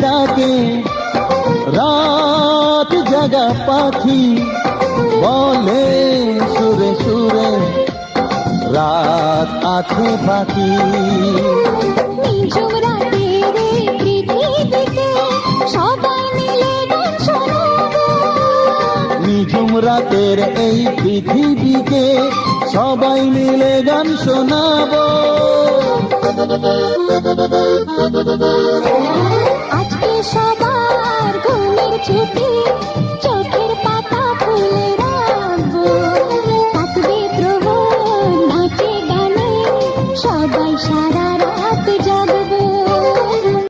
ডাকে রাত জাগা পাখি, বলে সুরে সুরে রাত আছে বাকি। নিঝুম রাতের এই পৃথিবীতে সবাই মিলে গান শোনাবো। নিঝুম রাতের এই পৃথিবীকে সবাই মিলে গান শোনাবো। আজকে সবার ঘুমের ছুটি।